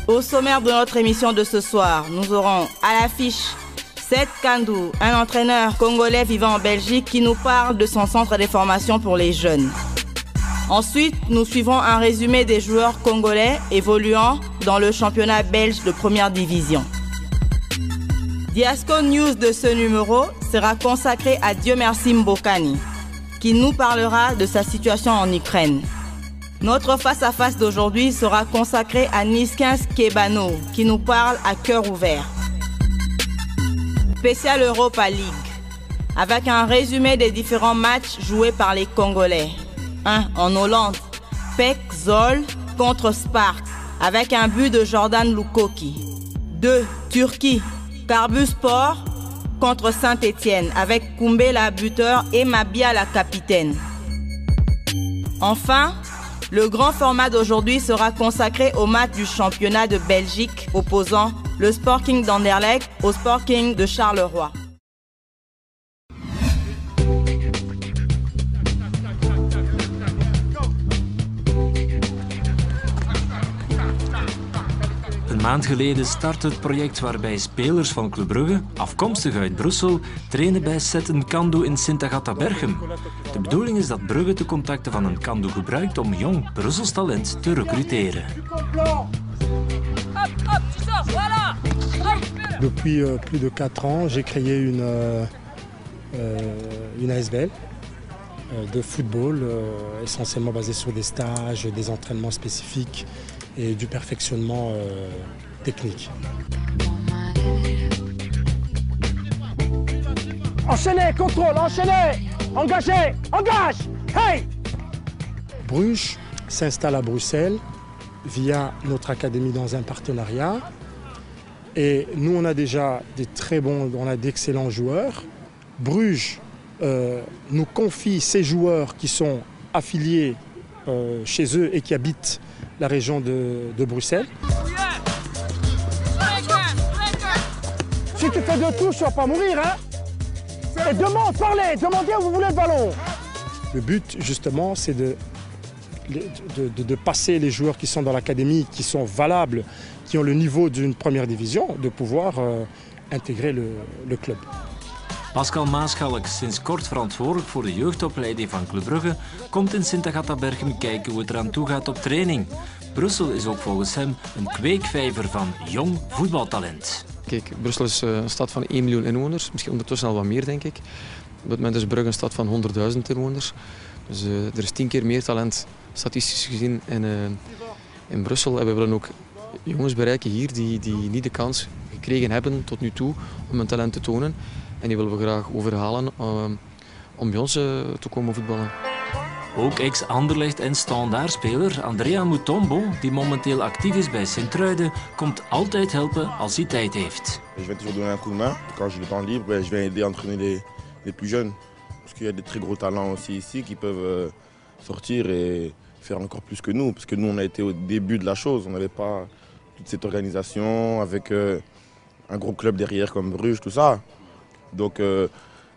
Au sommaire de notre émission de ce soir, nous aurons à l'affiche Seth Kandou, un entraîneur congolais vivant en Belgique qui nous parle de son centre de formation pour les jeunes. Ensuite, nous suivrons un résumé des joueurs congolais évoluant dans le championnat belge de première division. Diasco News de ce numéro sera consacré à Dieu merci Mbokani, qui nous parlera de sa situation en Ukraine. Notre face-à-face d'aujourd'hui sera consacré à Niskins Kebano, qui nous parle à cœur ouvert. Spécial Europa League, avec un résumé des différents matchs joués par les Congolais. 1. En Hollande, PEC Zol contre Spark, avec un but de Jordan Lukoki. 2. Turquie, Karbuspor contre Saint-Étienne, avec Koumbé buteur et Mabia la capitaine. Enfin, le grand format d'aujourd'hui sera consacré au match du championnat de Belgique opposant le Sporting d'Anderlecht au Sporting de Charleroi. Een maand geleden startte het project waarbij spelers van Club Brugge, afkomstig uit Brussel, trainen bij Seth Kandou in Sint-Agatha-Berchem. De bedoeling is dat Brugge de contacten van een Kandou gebruikt om jong Brussels talent te recruteren. Depuis plus de 4 ans, j'ai créé une ASBL de football, essentiellement basée sur des stages, des entraînements spécifiques et du perfectionnement technique. Enchaînez, contrôle, enchaînez, engagez, engage, hey! Bruges s'installe à Bruxelles via notre académie dans un partenariat. Et nous, on a déjà d'excellents joueurs. Bruges nous confie ces joueurs qui sont affiliés chez eux et qui habitent la région de Bruxelles. Si tu fais 2 touches, tu ne vas pas mourir, hein? Et parlez, demandez où vous voulez le ballon. Le but, justement, c'est de passer les joueurs qui sont dans l'académie, qui sont valables, qui ont le niveau d'une première division, de pouvoir intégrer le club. Pascal Maaschalk, sinds kort verantwoordelijk voor de jeugdopleiding van Club Brugge, komt in Sint-Agatha-Berchem kijken hoe het eraan toe gaat op training. Brussel is ook volgens hem een kweekvijver van jong voetbaltalent. Kijk, Brussel is een stad van 1 miljoen inwoners, misschien ondertussen al wat meer denk ik. Op dit moment is Brugge een stad van 100.000 inwoners. Dus er is 10 keer meer talent, statistisch gezien, in Brussel. En we willen ook jongens bereiken hier die niet de kans gekregen hebben tot nu toe om hun talent te tonen. En die willen we graag overhalen om bij ons te komen voetballen. Ook ex-Anderlecht en Standaard-speler Andrea Mutombo, die momenteel actief is bij Sint-Truiden, komt altijd helpen als hij tijd heeft. Je vais toujours donner un coup de main. Quand j'ai le temps libre, je vais aider à entraîner les plus jeunes. Parce qu'il y a des très gros talents aussi ici qui peuvent sortir et faire encore plus que nous. Parce que nous, on a été au début de la chose. On n'avait pas toute cette organisation avec un gros club derrière comme Bruges, tout ça. Donc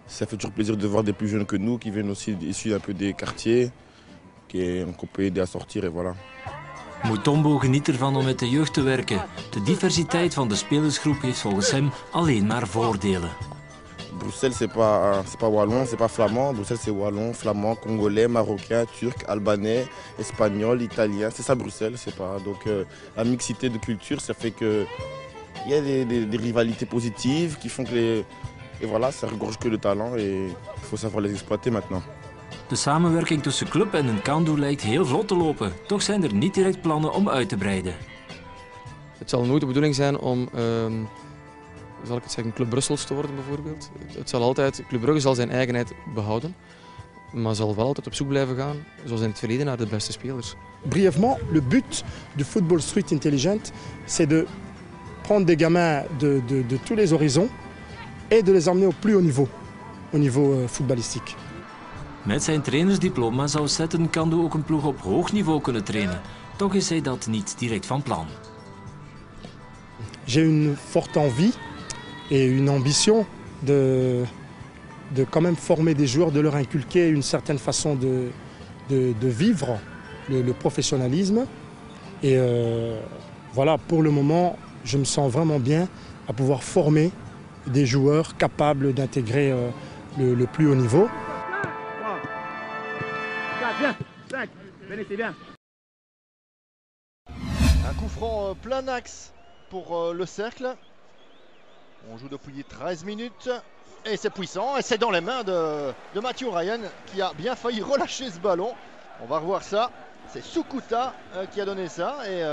ça fait toujours plaisir de voir des plus jeunes que nous qui viennent aussi issus un peu des quartiers, qu'on peut aider à sortir et voilà. Mutombo geniet ervan om met de jeugd te werken. De diversiteit van de spelersgroep heeft volgens hem alleen maar voordelen. Bruxelles, c'est pas wallon, c'est pas flamand. Bruxelles, c'est wallon, flamand, congolais, marocain, turc, albanais, espagnol, italien. C'est ça Bruxelles, c'est pas. Donc la mixité de culture, ça fait que il y a des rivalités positives qui font que et voilà, ça regorge que le talent et il faut savoir les exploiter maintenant. De samenwerking tussen club en een Kandou lijkt heel vlot te lopen. Toch zijn er niet direct plannen om uit te breiden. Het zal nooit de bedoeling zijn om, zal ik het zeggen, Club Brussels te worden bijvoorbeeld. Het zal altijd, Club Brugge zal zijn eigenheid behouden, maar zal wel altijd op zoek blijven gaan, zoals in het verleden, naar de beste spelers. Brièvement, le but du football street intelligent, c'est de prendre des gamins de tous les horizons et de les emmener au niveau footballistique. Met zijn trainersdiploma zou Seth Kandou ook een ploeg op hoog niveau kunnen trainen. Toch is hij dat niet direct van plan. J'ai une forte envie et une ambition de quand même former des joueurs, de leur inculquer une certaine façon de vivre le professionnalisme et Voilà, pour le moment, je me sens vraiment bien à pouvoir former des joueurs capables d'intégrer le plus haut niveau. 4, bien, 5, c'est bien. Un coup franc plein axe pour le cercle. On joue depuis 13 minutes et c'est puissant et c'est dans les mains de Matthew Ryan qui a bien failli relâcher ce ballon. On va revoir ça. C'est Sukuta qui a donné ça et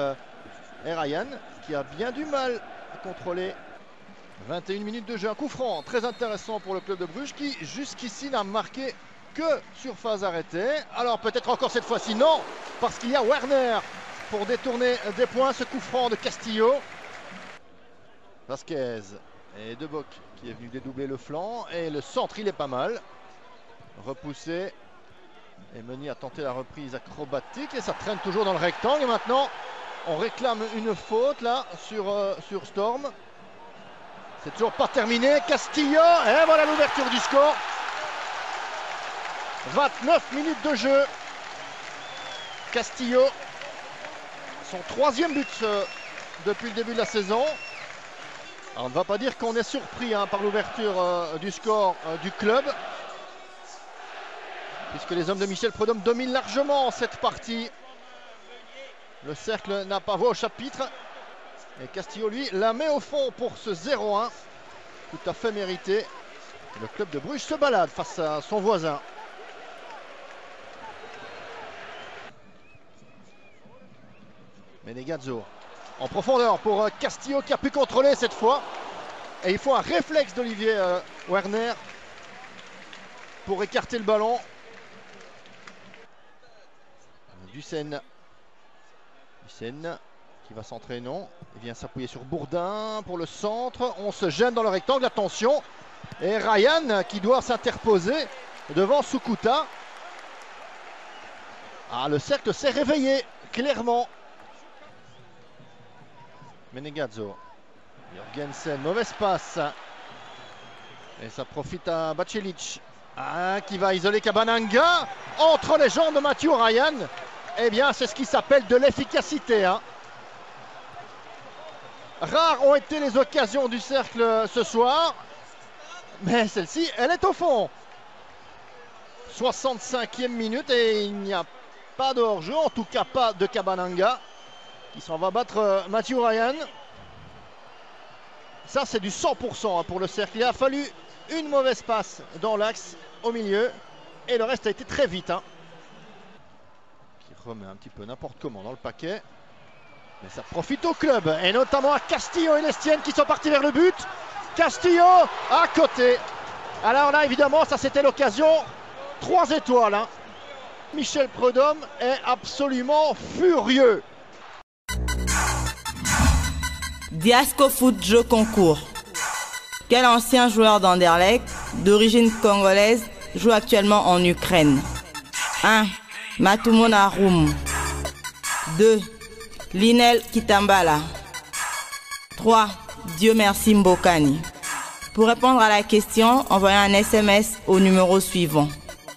Ryan qui a bien du mal à contrôler. 21 minutes de jeu, un coup franc très intéressant pour le club de Bruges qui jusqu'ici n'a marqué que sur phase arrêtée. Alors peut-être encore cette fois-ci, non, parce qu'il y a Werner pour détourner des points. Ce coup franc de Castillo. Vasquez et Deboc qui est venu dédoubler le flanc et le centre il est pas mal. Repoussé. Et Meunier a tenté la reprise acrobatique et ça traîne toujours dans le rectangle. Et maintenant, on réclame une faute là sur Storm. C'est toujours pas terminé. Castillo, et voilà l'ouverture du score. 29 minutes de jeu. Castillo, son 3e but depuis le début de la saison. Alors, on ne va pas dire qu'on est surpris par l'ouverture du score du club. Puisque les hommes de Michel Prudhomme dominent largement cette partie. Le cercle n'a pas voix au chapitre. Et Castillo, lui, la met au fond pour ce 0-1. Tout à fait mérité. Le club de Bruges se balade face à son voisin. Menegazzo en profondeur pour Castillo qui a pu contrôler cette fois. Et il faut un réflexe d'Olivier Werner pour écarter le ballon. Ducène qui va centrer, non. Il vient s'appuyer sur Bourdin pour le centre. On se gêne dans le rectangle, attention. Et Ryan qui doit s'interposer devant Sukuta. Ah, le cercle s'est réveillé, clairement. Menegazzo. Jorgensen, mauvaise passe. Et ça profite à Bacelic. Qui va isoler Kabananga. Entre les jambes de Matthew Ryan. Eh bien, c'est ce qui s'appelle de l'efficacité. Rares ont été les occasions du cercle ce soir. Mais celle-ci, elle est au fond. 65e minute et il n'y a pas de hors-jeu. En tout cas, pas de Kabananga. Qui s'en va battre Matthew Ryan. Ça, c'est du 100% pour le cercle. Il a fallu une mauvaise passe dans l'axe au milieu. Et le reste a été très vite. Remet un petit peu n'importe comment dans le paquet. Mais ça profite au club. Et notamment à Castillo et Lestienne qui sont partis vers le but. Castillo à côté. Alors là, évidemment, ça c'était l'occasion. 3 étoiles. Michel Prudhomme est absolument furieux. Diasco Foot Jeu Concours. Quel ancien joueur d'Anderlecht, d'origine congolaise, joue actuellement en Ukraine? 1. Matumo Narum. 2. Linel Kitambala. 3. Dieu merci Mbokani. Pour répondre à la question, envoyez un SMS au numéro suivant: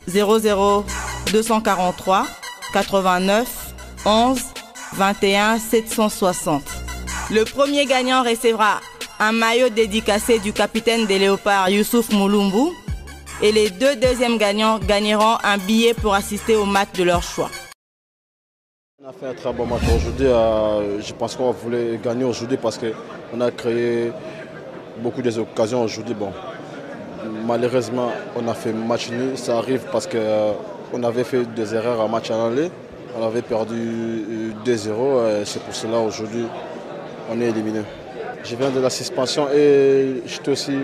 00 243 89 11 21 760. Le premier gagnant recevra un maillot dédicacé du capitaine des Léopards Youssouf Moulumbu. Et les 2 deuxièmes gagnants gagneront un billet pour assister au match de leur choix. On a fait un très bon match aujourd'hui. Je pense qu'on voulait gagner aujourd'hui parce qu'on a créé beaucoup d'occasions aujourd'hui. Bon, malheureusement, on a fait match nul. Ça arrive parce qu'on avait fait des erreurs en match en aller. On avait perdu 2-0. C'est pour cela aujourd'hui, on est éliminé. Je viens de la suspension et j'étais aussi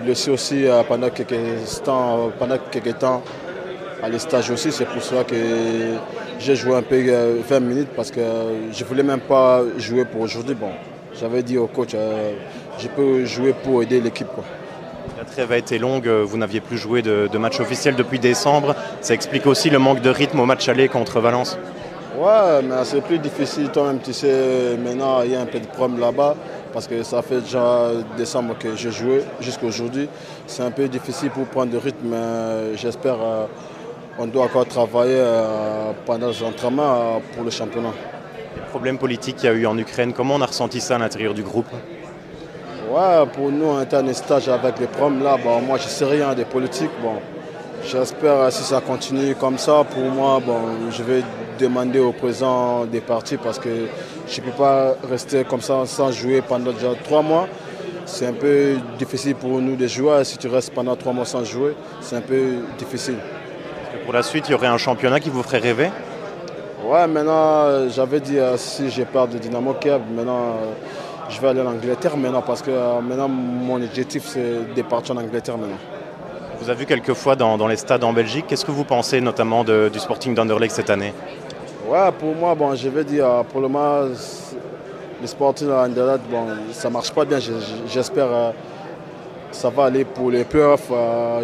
blessé aussi pendant quelques temps à les stages aussi. C'est pour cela que j'ai joué un peu 20 minutes parce que je ne voulais même pas jouer pour aujourd'hui. Bon, j'avais dit au coach, je peux jouer pour aider l'équipe. La trêve a été longue, vous n'aviez plus joué de match officiel depuis décembre. Ça explique aussi le manque de rythme au match aller contre Valence. Ouais, mais c'est plus difficile toi-même, tu sais, maintenant il y a un peu de problème là-bas. Parce que ça fait déjà décembre que j'ai joué jusqu'à aujourd'hui. C'est un peu difficile pour prendre le rythme, mais j'espère qu'on doit encore travailler pendant les entraînements pour le championnat. problèmes politiques qu'il y a eu en Ukraine, comment on a ressenti ça à l'intérieur du groupe? Ouais, pour nous, on était en stage avec les problèmes là. Bon, moi, je ne sais rien des politiques. Bon, j'espère si ça continue comme ça. Pour moi, bon, je vais demander au président des partis parce que je ne peux pas rester comme ça sans jouer pendant déjà 3 mois. C'est un peu difficile pour nous de jouer. Si tu restes pendant 3 mois sans jouer, c'est un peu difficile. Pour la suite, il y aurait un championnat qui vous ferait rêver? Ouais, maintenant, j'avais dit si je pars de Dynamo Kiev, maintenant, je vais aller en Angleterre maintenant parce que maintenant, mon objectif, c'est de partir en Angleterre maintenant. Vous avez vu quelques fois dans les stades en Belgique. Qu'est-ce que vous pensez notamment du Sporting d'Anderlecht cette année? Ouais, pour moi, bon, je vais dire, pour le moment, le Sporting d'Anderlecht, bon, ça ne marche pas bien. J'espère que ça va aller pour les playoffs.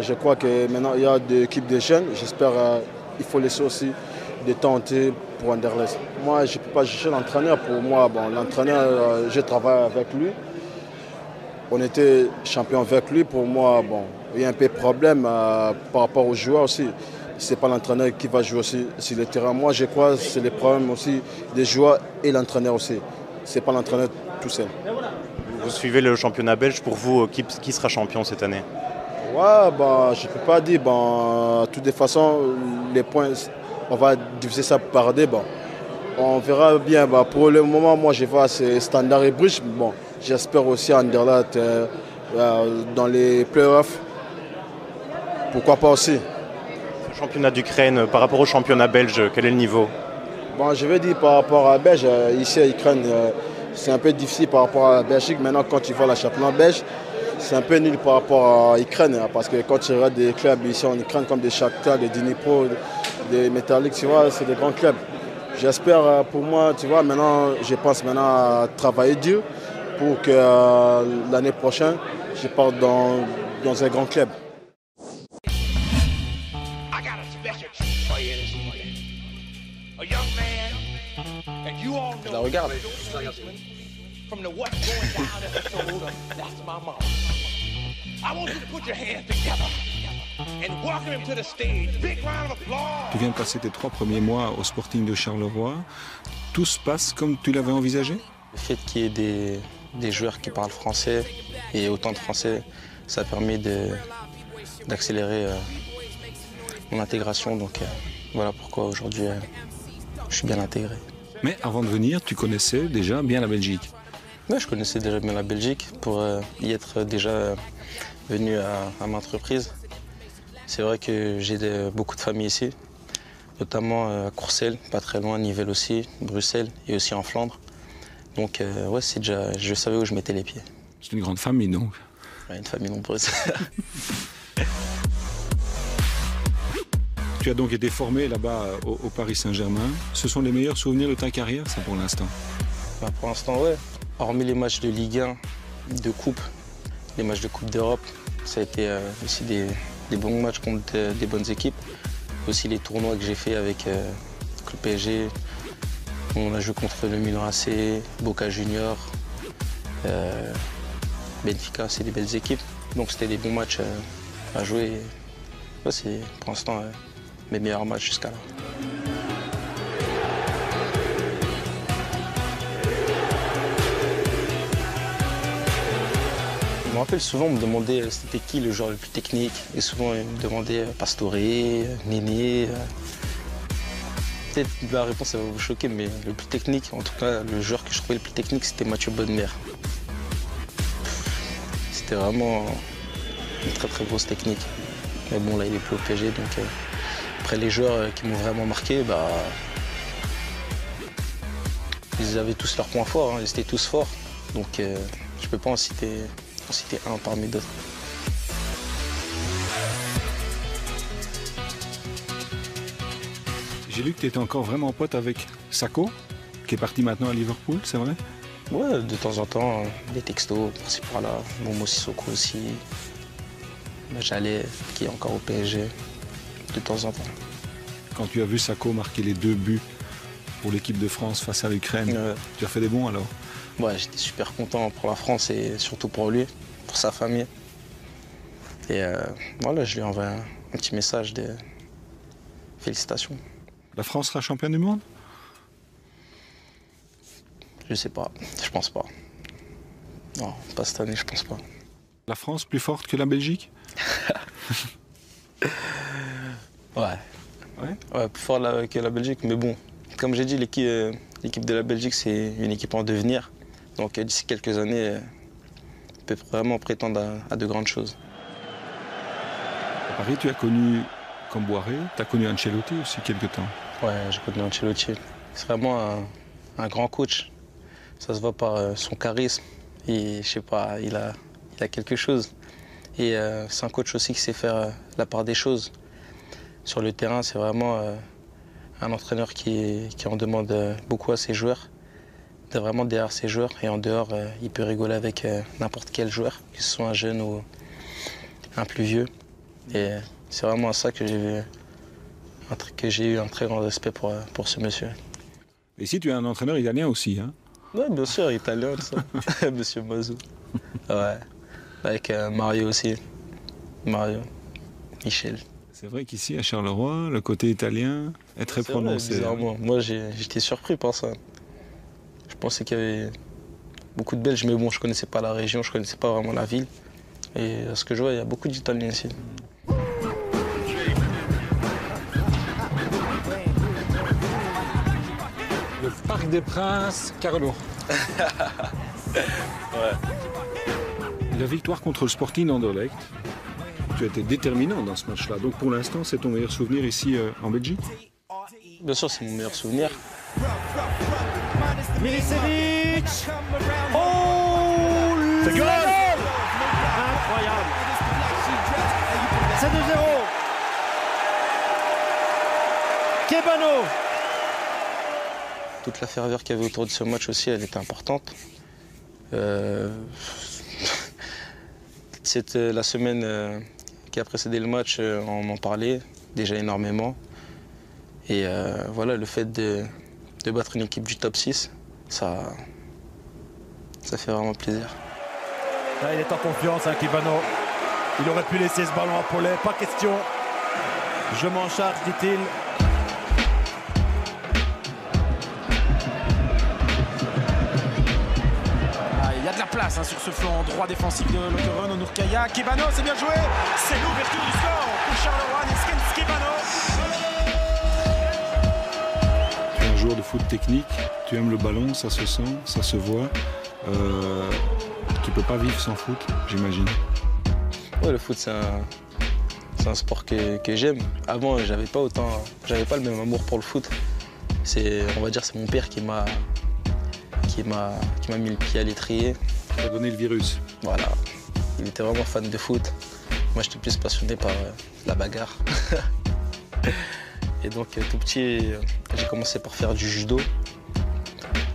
Je crois que maintenant, il y a des équipes de jeunes. J'espère qu'il faut laisser aussi de tenter pour Anderlecht. Moi, je ne peux pas juger l'entraîneur. Pour moi, bon, l'entraîneur, je travaille avec lui. On était champion avec lui. Pour moi, bon, il y a un peu de problème par rapport aux joueurs aussi. Ce n'est pas l'entraîneur qui va jouer aussi sur le terrain. Moi, je crois que c'est le problème aussi des joueurs et l'entraîneur aussi. Ce n'est pas l'entraîneur tout seul. Vous suivez le championnat belge. Pour vous, qui sera champion cette année? Ouais, bah, je ne peux pas dire. Bon, de toutes les façons, les points, on va diviser ça par 2. Bon. On verra bien. Bah, pour le moment, moi, je vois c'est Standard et Bruges. Bon, j'espère aussi Anderlecht dans les playoffs. Pourquoi pas aussi. Le championnat d'Ukraine, par rapport au championnat belge, quel est le niveau? Bon, je vais dire par rapport à la Belge, ici à Ukraine, c'est un peu difficile par rapport à la Belgique. Maintenant, quand tu vois le championnat belge, c'est un peu nul par rapport à Ukraine. Parce que quand tu regardes des clubs ici en Ukraine, comme des Shakhtar, des Dnipro, des Metallic, tu vois, c'est des grands clubs. J'espère pour moi, tu vois, maintenant, je pense maintenant à travailler dur pour que l'année prochaine, je parte dans un grand club. Je la regarde. Tu viens de passer tes 3 premiers mois au Sporting de Charleroi. Tout se passe comme tu l'avais envisagé? Le fait qu'il y ait des joueurs qui parlent français et autant de français, ça permet d'accélérer mon intégration. Donc voilà pourquoi aujourd'hui je suis bien intégré. Mais avant de venir, tu connaissais déjà bien la Belgique? Oui, je connaissais déjà bien la Belgique pour y être déjà venu à maintes reprises. C'est vrai que j'ai beaucoup de familles ici, notamment à Courcelles, pas très loin, Nivelles aussi, Bruxelles et aussi en Flandre. Donc ouais, je savais où je mettais les pieds. C'est une grande famille donc? Ouais, une famille nombreuse. Tu as donc été formé là-bas au Paris Saint-Germain. Ce sont les meilleurs souvenirs de ta carrière, ça, pour l'instant? Bah, pour l'instant, ouais. Hormis les matchs de Ligue 1, de Coupe, les matchs de Coupe d'Europe, ça a été aussi des bons matchs contre des bonnes équipes. Aussi les tournois que j'ai fait avec le PSG. On a joué contre le Milan AC, Boca Juniors, Benfica, c'est des belles équipes. Donc c'était des bons matchs à jouer. Ouais, c'est pour l'instant mes meilleurs matchs jusqu'à là. Je me rappelle souvent, on me demandait c'était qui le joueur le plus technique. Et souvent, ils me demandaient Pastore, Néné. Peut-être la réponse va vous choquer, mais le plus technique, en tout cas, le joueur que je trouvais le plus technique, c'était Mathieu Bodmer. C'était vraiment une très très grosse technique. Mais bon, là, il est plus au PSG, donc après les joueurs qui m'ont vraiment marqué, bah, ils avaient tous leurs points forts, hein, ils étaient tous forts. Donc je ne peux pas en citer un parmi d'autres. J'ai lu que tu étais encore vraiment pote avec Sakho, qui est parti maintenant à Liverpool, c'est vrai? Ouais, de temps en temps, des textos par-ci par-là. Momo Sissoko aussi. Jallet, qui est encore au PSG, de temps en temps. Quand tu as vu Sakho marquer les 2 buts pour l'équipe de France face à l'Ukraine, tu as fait des bons alors? Ouais, j'étais super content pour la France et surtout pour lui, pour sa famille. Et voilà, je lui envoie un petit message de félicitations. La France sera championne du monde? Je sais pas, je pense pas. Non, pas cette année, je pense pas. La France plus forte que la Belgique? Ouais. Ouais, plus fort que la Belgique, mais bon, comme j'ai dit, l'équipe de la Belgique, c'est une équipe en devenir. Donc d'ici quelques années, on peut vraiment prétendre à de grandes choses. À Paris, tu as connu Camboiré, tu as connu Ancelotti aussi quelque temps. Ouais, j'ai connu Ancelotti. C'est vraiment un grand coach. Ça se voit par son charisme. Et je sais pas, il a quelque chose. Et c'est un coach aussi qui sait faire la part des choses. Sur le terrain, c'est vraiment un entraîneur qui en demande beaucoup à ses joueurs. D'être vraiment derrière ses joueurs. Et en dehors, il peut rigoler avec n'importe quel joueur, que ce soit un jeune ou un plus vieux. Et c'est vraiment à ça que j'ai eu un très grand respect pour ce monsieur. Et ici, tu es un entraîneur italien aussi, hein? Oui, bien sûr, italien, tout ça. Monsieur Mazou. Ouais. Avec Mario aussi. Mario. Michel. C'est vrai qu'ici, à Charleroi, le côté italien est très prononcé. Vrai, bizarrement. Moi, j'étais surpris par ça. Je pensais qu'il y avait beaucoup de Belges, mais bon, je connaissais pas la région, je connaissais pas vraiment la ville. Et à ce que je vois, il y a beaucoup d'Italiens ici. Le Parc des Princes, Carlo. Ouais. La victoire contre le Sporting Anderlecht, tu as été déterminant dans ce match-là. Donc pour l'instant, c'est ton meilleur souvenir ici en Belgique? Bien sûr, c'est mon meilleur souvenir. Milicevic. Oh, c'est goal! Incroyable. C'est 2-0. Kebano. Toute la ferveur qu'il y avait autour de ce match aussi, elle était importante. La semaine qui a précédé le match, on en parlait déjà énormément. Et voilà, le fait de battre une équipe du top 6, ça fait vraiment plaisir. Là, il est en confiance, hein, Kebano. Il aurait pu laisser ce ballon à Paulet, pas question. Je m'en charge, dit-il. Il y a de la place hein, sur ce flanc droit défensif de Lokeren, Onurkaya. Kebano, c'est bien joué. C'est l'ouverture du score pour Charleroi. Neskens Kebano. Tu es un joueur de foot technique, tu aimes le ballon, ça se sent, ça se voit. Tu peux pas vivre sans foot, j'imagine. Ouais, le foot, c'est un sport que j'aime. Avant, j'avais pas le même amour pour le foot. On va dire, c'est mon père qui m'a mis le pied à l'étrier. Tu as donné le virus. Voilà. Il était vraiment fan de foot. Moi, j'étais plus passionné par la bagarre. Et donc, tout petit, j'ai commencé par faire du judo.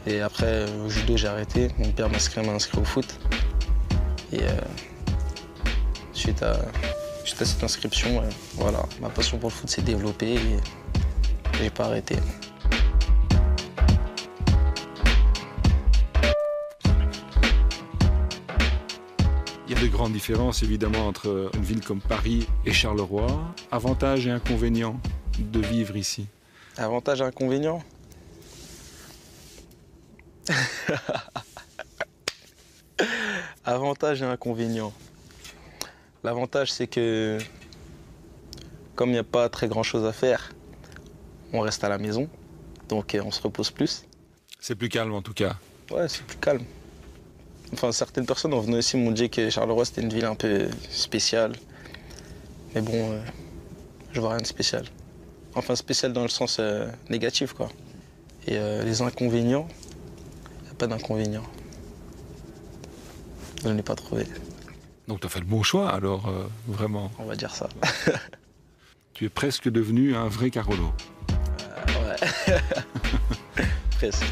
Et après, au judo, j'ai arrêté. Mon père m'a inscrit au foot. Et suite à cette inscription, voilà, ma passion pour le foot s'est développée et j'ai pas arrêté. Il y a de grandes différences évidemment entre une ville comme Paris et Charleroi. Avantages et inconvénients de vivre ici? Avantages et inconvénients? Avantages et inconvénients. L'avantage, c'est que comme il n'y a pas très grand chose à faire, on reste à la maison, donc on se repose plus. C'est plus calme en tout cas. Ouais, c'est plus calme. Enfin, certaines personnes en venant ici m'ont dit que Charleroi c'était une ville un peu spéciale. Mais bon, je vois rien de spécial. Enfin, spécial dans le sens négatif, quoi. Et les inconvénients, il n'y a pas d'inconvénients. Je n'ai pas trouvé. Donc tu as fait le bon choix alors, vraiment. On va dire ça. Tu es presque devenu un vrai Carolo. Ouais. Presque.